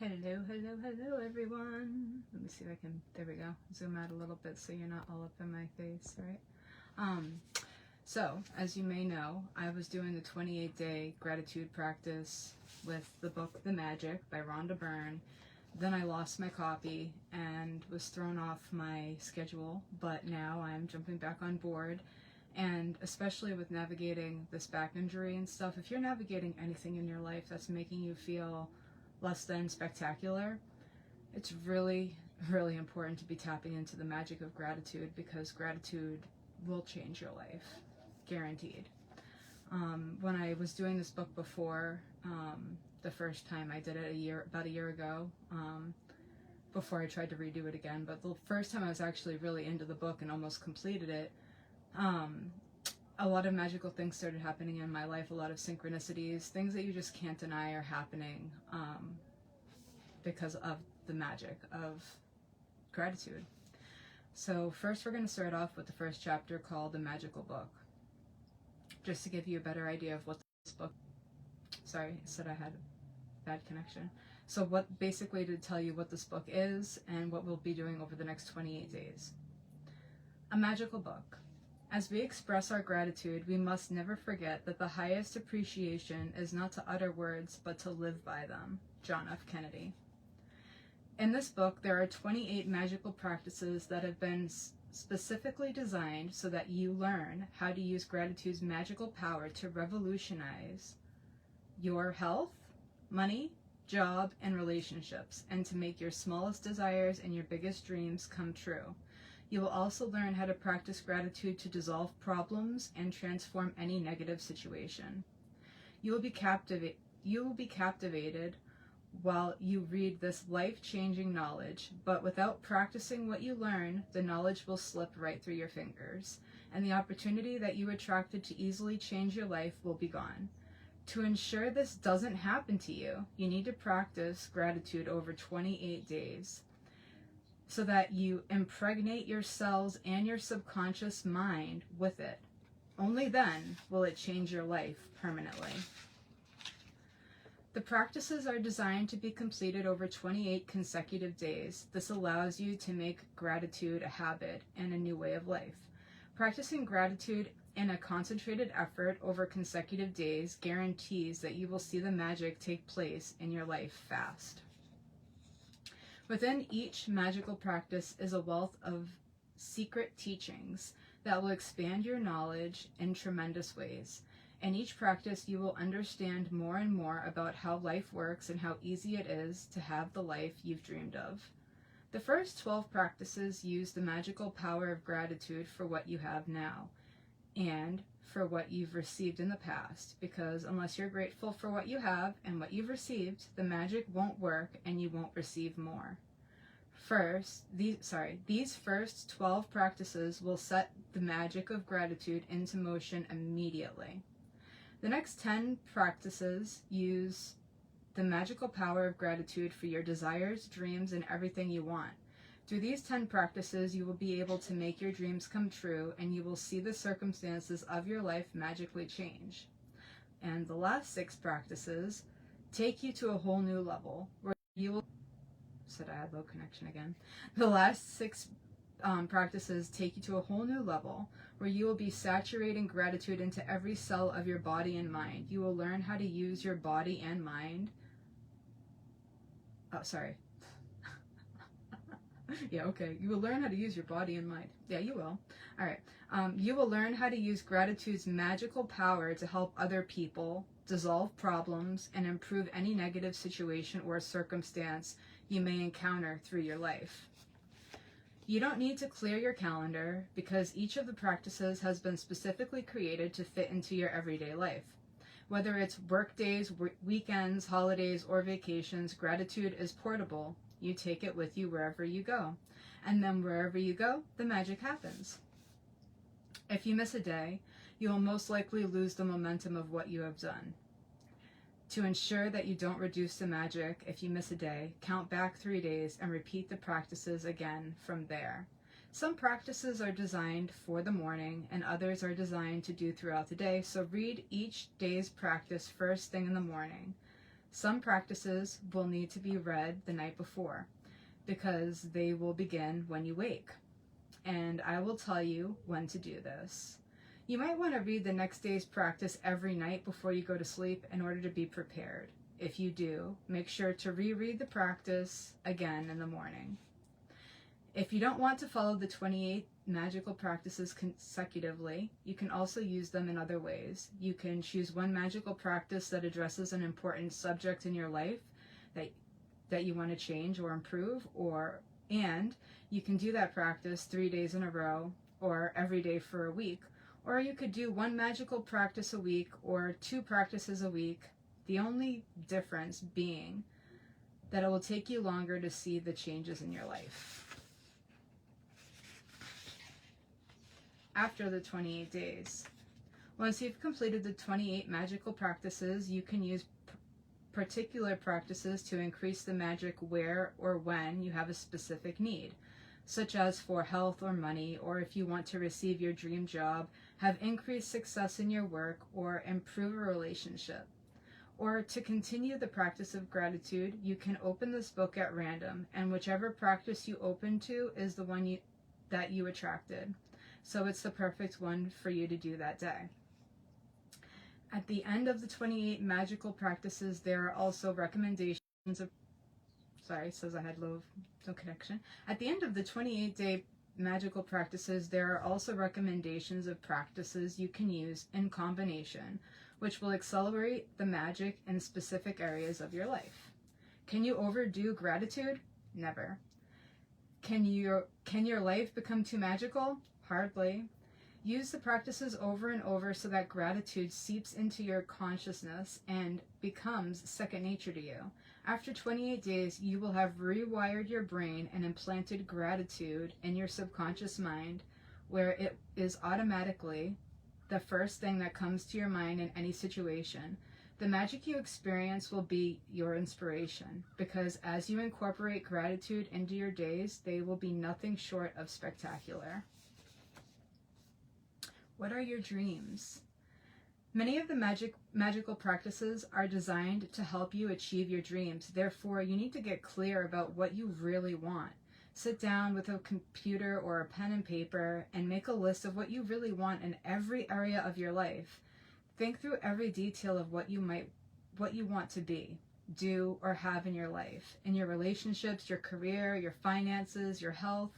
Hello everyone. Let me see if I can, there we go, zoom out a little bit so you're not all up in my face, right? So, as you may know, I was doing the 28-day gratitude practice with the book The Magic by Rhonda Byrne. Then I lost my copy and was thrown off my schedule, but now I'm jumping back on board. And especially with navigating this back injury and stuff, if you're navigating anything in your life that's making you feel less than spectacular, it's really, really important to be tapping into the magic of gratitude, because gratitude will change your life, guaranteed. When I was doing this book before, the first time I did it about a year ago, before I tried to redo it again, but the first time I was actually really into the book and almost completed it, a lot of magical things started happening in my life, a lot of synchronicities, things that you just can't deny are happening because of the magic of gratitude. So first we're going to start off with the first chapter called The Magical Book, just to give you a better idea of what this book, sorry, I said I had a bad connection. So basically to tell you what this book is and what we'll be doing over the next 28 days. A magical book. As we express our gratitude, we must never forget that the highest appreciation is not to utter words, but to live by them. John F. Kennedy. In this book, there are 28 magical practices that have been specifically designed so that you learn how to use gratitude's magical power to revolutionize your health, money, job, and relationships, and to make your smallest desires and your biggest dreams come true. You will also learn how to practice gratitude to dissolve problems and transform any negative situation. You will be captivated while you read this life-changing knowledge, but without practicing what you learn, the knowledge will slip right through your fingers, and the opportunity that you attracted to easily change your life will be gone. To ensure this doesn't happen to you, you need to practice gratitude over 28 days. So that you impregnate your cells and your subconscious mind with it. Only then will it change your life permanently. The practices are designed to be completed over 28 consecutive days. This allows you to make gratitude a habit and a new way of life. Practicing gratitude in a concentrated effort over consecutive days guarantees that you will see the magic take place in your life fast. Within each magical practice is a wealth of secret teachings that will expand your knowledge in tremendous ways. In each practice, you will understand more and more about how life works and how easy it is to have the life you've dreamed of. The first 12 practices use the magical power of gratitude for what you have now and for what you've received in the past, because unless you're grateful for what you have and what you've received, the magic won't work and you won't receive more. These first 12 practices will set the magic of gratitude into motion immediately. The next 10 practices use the magical power of gratitude for your desires, dreams, and everything you want. Through these 10 practices, you will be able to make your dreams come true, and you will see the circumstances of your life magically change. And the last 6 practices take you to a whole new level, where you will... Said I had low connection again. The last 6 practices take you to a whole new level, where you will be saturating gratitude into every cell of your body and mind. You will learn how to use your body and mind... Oh, sorry. Yeah, okay. You will learn how to use your body and mind. Yeah, you will. All right. You will learn how to use gratitude's magical power to help other people, dissolve problems, and improve any negative situation or circumstance you may encounter through your life. You don't need to clear your calendar, because each of the practices has been specifically created to fit into your everyday life. Whether it's work days, weekends, holidays, or vacations, gratitude is portable. You take it with you wherever you go. And then wherever you go, the magic happens. If you miss a day, you will most likely lose the momentum of what you have done. To ensure that you don't reduce the magic if you miss a day, count back 3 days and repeat the practices again from there. Some practices are designed for the morning and others are designed to do throughout the day, so read each day's practice first thing in the morning. Some practices will need to be read the night before because they will begin when you wake. And I will tell you when to do this. You might want to read the next day's practice every night before you go to sleep in order to be prepared. If you do, make sure to reread the practice again in the morning. If you don't want to follow the 28 magical practices consecutively, you can also use them in other ways. You can choose one magical practice that addresses an important subject in your life that you want to change or improve, and you can do that practice 3 days in a row or every day for a week. Or you could do one magical practice a week or 2 practices a week. The only difference being that it will take you longer to see the changes in your life. After the 28 days. Once you've completed the 28 magical practices, you can use particular practices to increase the magic where or when you have a specific need, such as for health or money, or if you want to receive your dream job, have increased success in your work, or improve a relationship. Or to continue the practice of gratitude, you can open this book at random, and whichever practice you open to is the one that you attracted. So it's the perfect one for you to do that day. At the end of the 28 magical practices, there are also recommendations of... Sorry, it says I had no connection. At the end of the 28-day magical practices, there are also recommendations of practices you can use in combination, which will accelerate the magic in specific areas of your life. Can you overdo gratitude? Never. Can your life become too magical? Hardly. Use the practices over and over so that gratitude seeps into your consciousness and becomes second nature to you. After 28 days, you will have rewired your brain and implanted gratitude in your subconscious mind, where it is automatically the first thing that comes to your mind in any situation. The magic you experience will be your inspiration, because as you incorporate gratitude into your days, they will be nothing short of spectacular. What are your dreams? Many of the magical practices are designed to help you achieve your dreams. Therefore, you need to get clear about what you really want. Sit down with a computer or a pen and paper and make a list of what you really want in every area of your life. Think through every detail of what you want to be, do, or have in your life, in your relationships, your career, your finances, your health,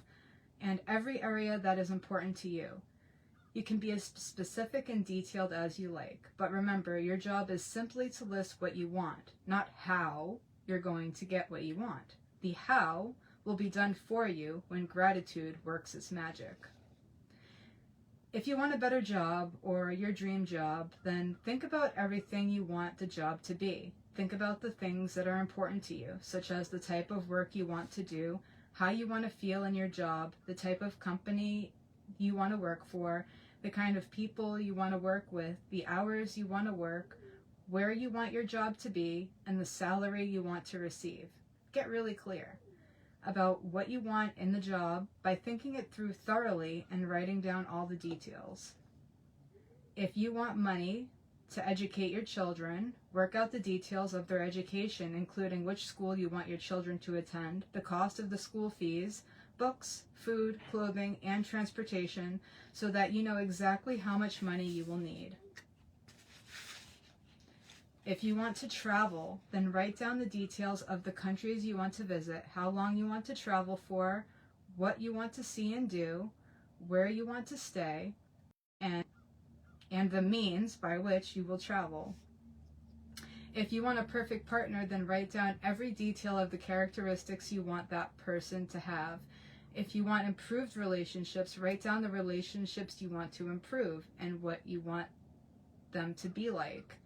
and every area that is important to you. You can be as specific and detailed as you like, but remember, your job is simply to list what you want, not how you're going to get what you want. The how will be done for you when gratitude works its magic. If you want a better job or your dream job, then think about everything you want the job to be. Think about the things that are important to you, such as the type of work you want to do, how you want to feel in your job, the type of company you want to work for, the kind of people you want to work with, the hours you want to work, where you want your job to be, and the salary you want to receive. Get really clear about what you want in the job by thinking it through thoroughly and writing down all the details. If you want money to educate your children, work out the details of their education, including which school you want your children to attend, the cost of the school fees, books, food, clothing, and transportation, so that you know exactly how much money you will need. If you want to travel, then write down the details of the countries you want to visit, how long you want to travel for, what you want to see and do, where you want to stay, and the means by which you will travel. If you want a perfect partner, then write down every detail of the characteristics you want that person to have. If you want improved relationships, write down the relationships you want to improve and what you want them to be like.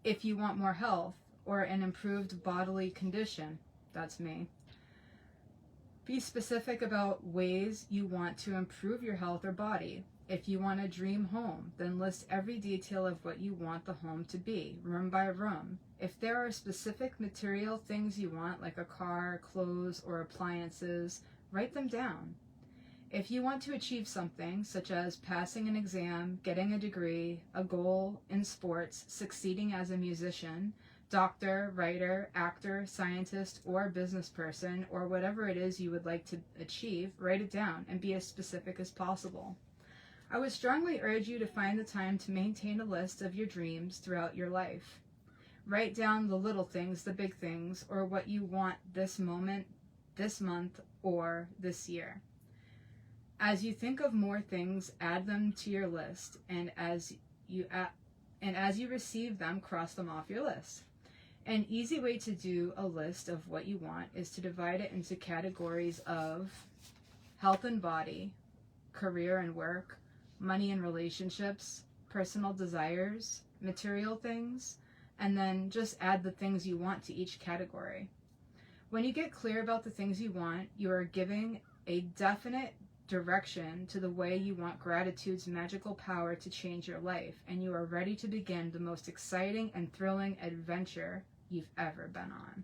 If you want more health or an improved bodily condition, that's me. Be specific about ways you want to improve your health or body. If you want a dream home, then list every detail of what you want the home to be, room by room. If there are specific material things you want, like a car, clothes, or appliances, write them down. If you want to achieve something, such as passing an exam, getting a degree, a goal in sports, succeeding as a musician, doctor, writer, actor, scientist, or business person, or whatever it is you would like to achieve, write it down and be as specific as possible. I would strongly urge you to find the time to maintain a list of your dreams throughout your life. Write down the little things, the big things, or what you want this moment, this month, or this year. As you think of more things, add them to your list, and as you receive them, cross them off your list. An easy way to do a list of what you want is to divide it into categories of health and body, career and work, money and relationships, personal desires, material things, and then just add the things you want to each category. When you get clear about the things you want, you are giving a definite direction to the way you want gratitude's magical power to change your life, and you are ready to begin the most exciting and thrilling adventure you've ever been on.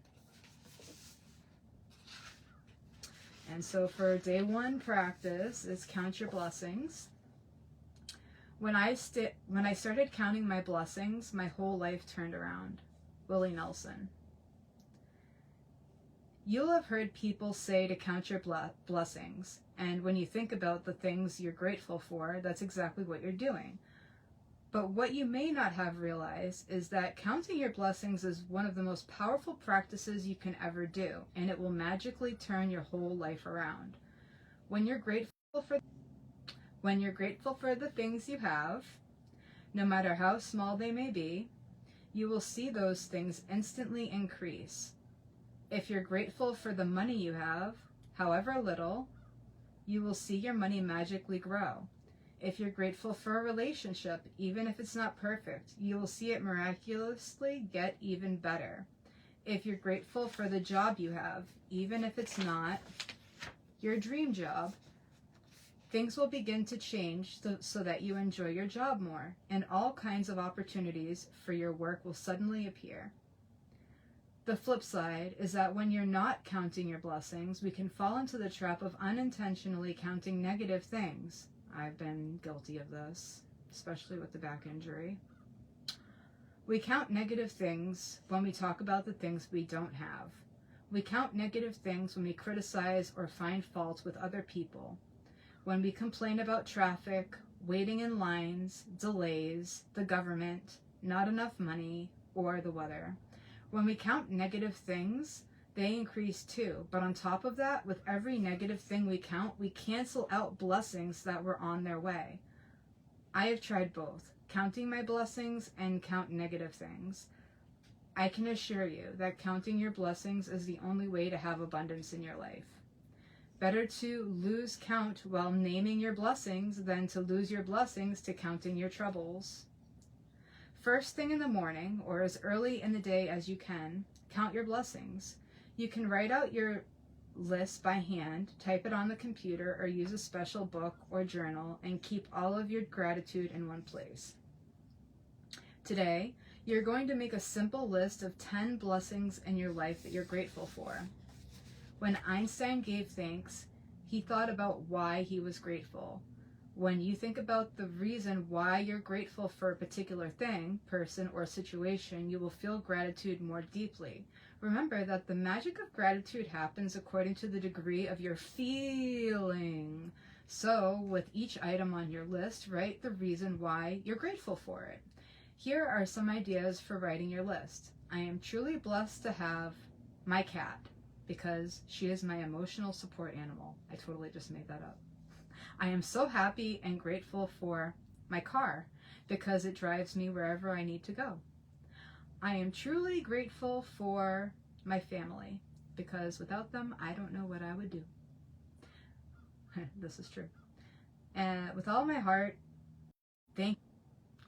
And so for day one practice is count your blessings. When I started counting my blessings, my whole life turned around. Willie Nelson. You'll have heard people say to count your blessings, and when you think about the things you're grateful for, that's exactly what you're doing. But what you may not have realized is that counting your blessings is one of the most powerful practices you can ever do, and it will magically turn your whole life around. When you're grateful for the things you have, no matter how small they may be, you will see those things instantly increase. If you're grateful for the money you have, however little, you will see your money magically grow. If you're grateful for a relationship, even if it's not perfect, you will see it miraculously get even better. If you're grateful for the job you have, even if it's not your dream job, things will begin to change so that you enjoy your job more, and all kinds of opportunities for your work will suddenly appear. The flip side is that when you're not counting your blessings, we can fall into the trap of unintentionally counting negative things. I've been guilty of this, especially with the back injury. We count negative things when we talk about the things we don't have. We count negative things when we criticize or find fault with other people. When we complain about traffic, waiting in lines, delays, the government, not enough money, or the weather. When we count negative things, they increase too. But on top of that, with every negative thing we count, we cancel out blessings that were on their way. I have tried both, counting my blessings and count negative things. I can assure you that counting your blessings is the only way to have abundance in your life. Better to lose count while naming your blessings than to lose your blessings to counting your troubles. First thing in the morning, or as early in the day as you can, count your blessings. You can write out your list by hand, type it on the computer, or use a special book or journal, and keep all of your gratitude in one place. Today, you're going to make a simple list of 10 blessings in your life that you're grateful for. When Einstein gave thanks, he thought about why he was grateful. When you think about the reason why you're grateful for a particular thing, person, or situation, you will feel gratitude more deeply. Remember that the magic of gratitude happens according to the degree of your feeling. So, with each item on your list, write the reason why you're grateful for it. Here are some ideas for writing your list. I am truly blessed to have my cat because she is my emotional support animal. I totally just made that up. I am so happy and grateful for my car because it drives me wherever I need to go. I am truly grateful for my family because without them, I don't know what I would do. This is true. And with all my heart, thank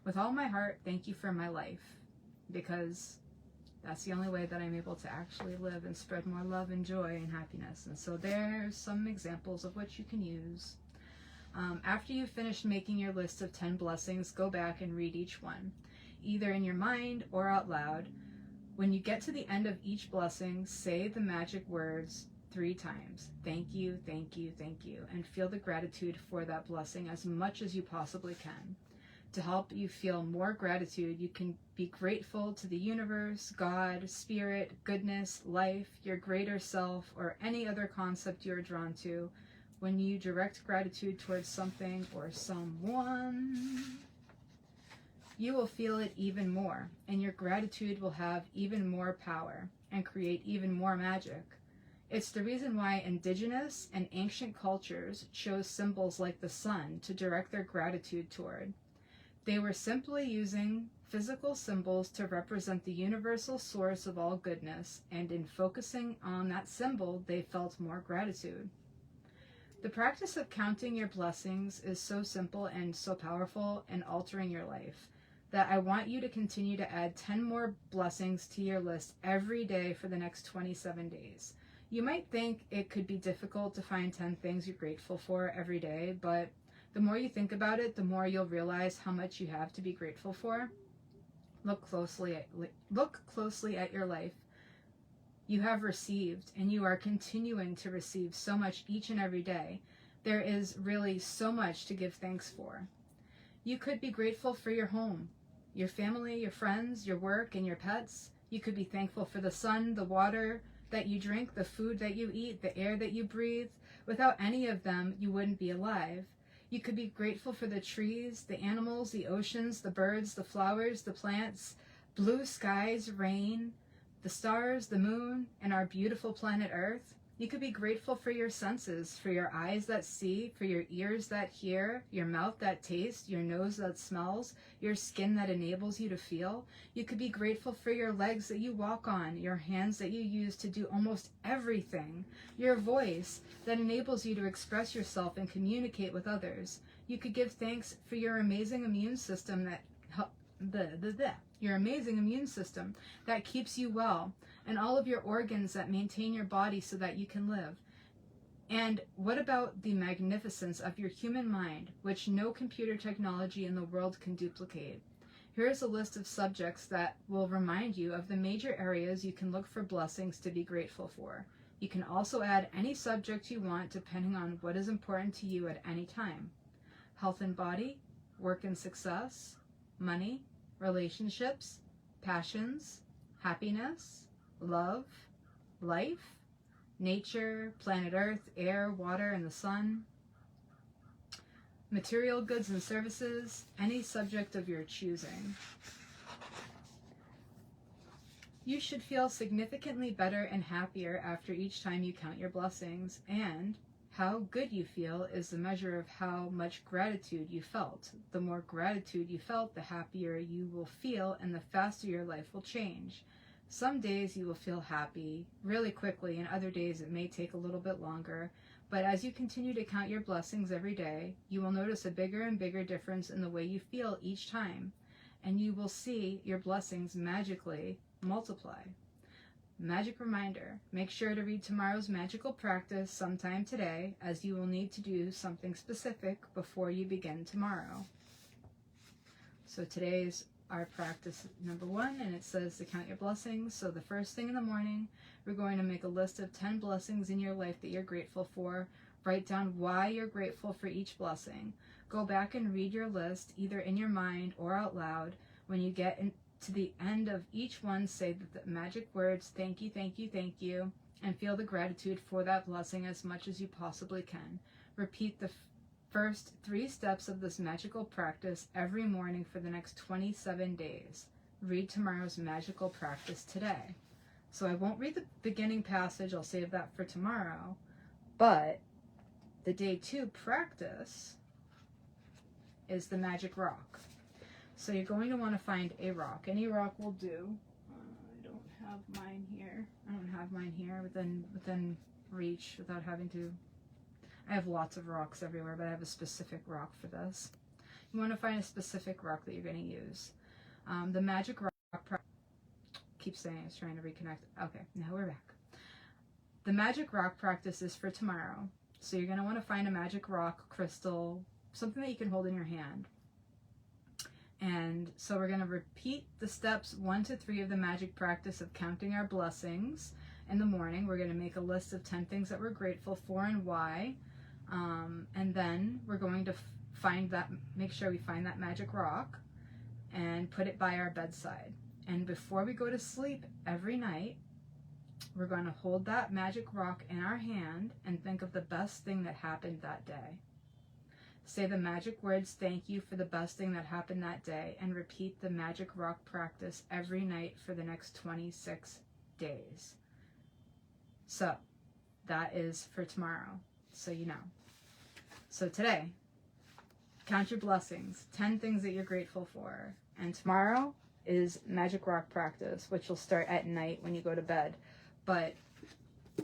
you for my life because that's the only way that I'm able to actually live and spread more love and joy and happiness. And so there's some examples of what you can use. After you've finished making your list of 10 blessings, go back and read each one, either in your mind or out loud. When you get to the end of each blessing, say the magic words 3 times. Thank you, thank you, thank you, and feel the gratitude for that blessing as much as you possibly can. To help you feel more gratitude, you can be grateful to the universe, God, spirit, goodness, life, your greater self, or any other concept you're drawn to. When you direct gratitude towards something or someone, you will feel it even more, and your gratitude will have even more power and create even more magic. It's the reason why indigenous and ancient cultures chose symbols like the sun to direct their gratitude toward. They were simply using physical symbols to represent the universal source of all goodness, and in focusing on that symbol, they felt more gratitude. The practice of counting your blessings is so simple and so powerful in altering your life that I want you to continue to add 10 more blessings to your list every day for the next 27 days. You might think it could be difficult to find 10 things you're grateful for every day, but the more you think about it, the more you'll realize how much you have to be grateful for. Look closely at your life. You have received, and you are continuing to receive so much each and every day. There is really so much to give thanks for. You could be grateful for your home, your family, your friends, your work, and your pets. You could be thankful for the sun, the water that you drink, the food that you eat, the air that you breathe. Without any of them, you wouldn't be alive. You could be grateful for the trees, the animals, the oceans, the birds, the flowers, the plants, blue skies, rain, the stars, the moon, and our beautiful planet Earth. You could be grateful for your senses, for your eyes that see, for your ears that hear, your mouth that tastes, your nose that smells, your skin that enables you to feel. You could be grateful for your legs that you walk on, your hands that you use to do almost everything, your voice that enables you to express yourself and communicate with others. You could give thanks for your amazing immune system that keeps you well, and all of your organs that maintain your body so that you can live. And what about the magnificence of your human mind, which no computer technology in the world can duplicate? Here is a list of subjects that will remind you of the major areas you can look for blessings to be grateful for. You can also add any subject you want depending on what is important to you at any time. Health and body, work and success, money, relationships, passions, happiness, love, life, nature, planet Earth, air, water, and the sun, material goods and services, any subject of your choosing. You should feel significantly better and happier after each time you count your blessings, and how good you feel is the measure of how much gratitude you felt. The more gratitude you felt, the happier you will feel, and the faster your life will change. Some days you will feel happy really quickly, and other days it may take a little bit longer. But as you continue to count your blessings every day, you will notice a bigger and bigger difference in the way you feel each time, and you will see your blessings magically multiply. Magic reminder, make sure to read tomorrow's magical practice sometime today, as you will need to do something specific before you begin tomorrow. So today's our practice number 1, and it says to count your blessings. So the first thing in the morning, we're going to make a list of 10 blessings in your life that you're grateful for. Write down why you're grateful for each blessing. Go back and read your list, either in your mind or out loud. When you get to the end of each one, say the magic words, thank you, thank you, thank you, and feel the gratitude for that blessing as much as you possibly can. Repeat the first 3 steps of this magical practice every morning for the next 27 days. Read tomorrow's magical practice today. So I won't read the beginning passage, I'll save that for tomorrow, but the day 2 practice is the magic rock. So you're going to want to find a rock. Any rock will do. I don't have mine here within reach without having to. I have lots of rocks everywhere, but I have a specific rock for this. You want to find a specific rock that you're going to use. The magic rock, keep saying it's trying to reconnect. Okay, now we're back. The magic rock practice is for tomorrow. So you're going to want to find a magic rock, crystal, something that you can hold in your hand. And so we're going to repeat the steps 1 to 3 of the magic practice of counting our blessings in the morning. We're going to make a list of 10 things that we're grateful for and why. And then we're going to make sure we find that magic rock and put it by our bedside. And before we go to sleep every night, we're going to hold that magic rock in our hand and think of the best thing that happened that day. Say the magic words, thank you for the best thing that happened that day, and repeat the magic rock practice every night for the next 26 days. So, that is for tomorrow, so you know. So today, count your blessings, 10 things that you're grateful for. And tomorrow is magic rock practice, which will start at night when you go to bed. But,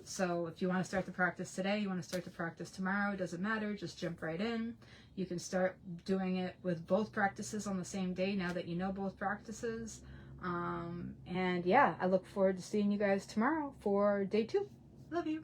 so if you want to start the practice today, you want to start the practice tomorrow, it doesn't matter, just jump right in. You can start doing it with both practices on the same day now that you know both practices. And yeah, I look forward to seeing you guys tomorrow for day 2. Love you.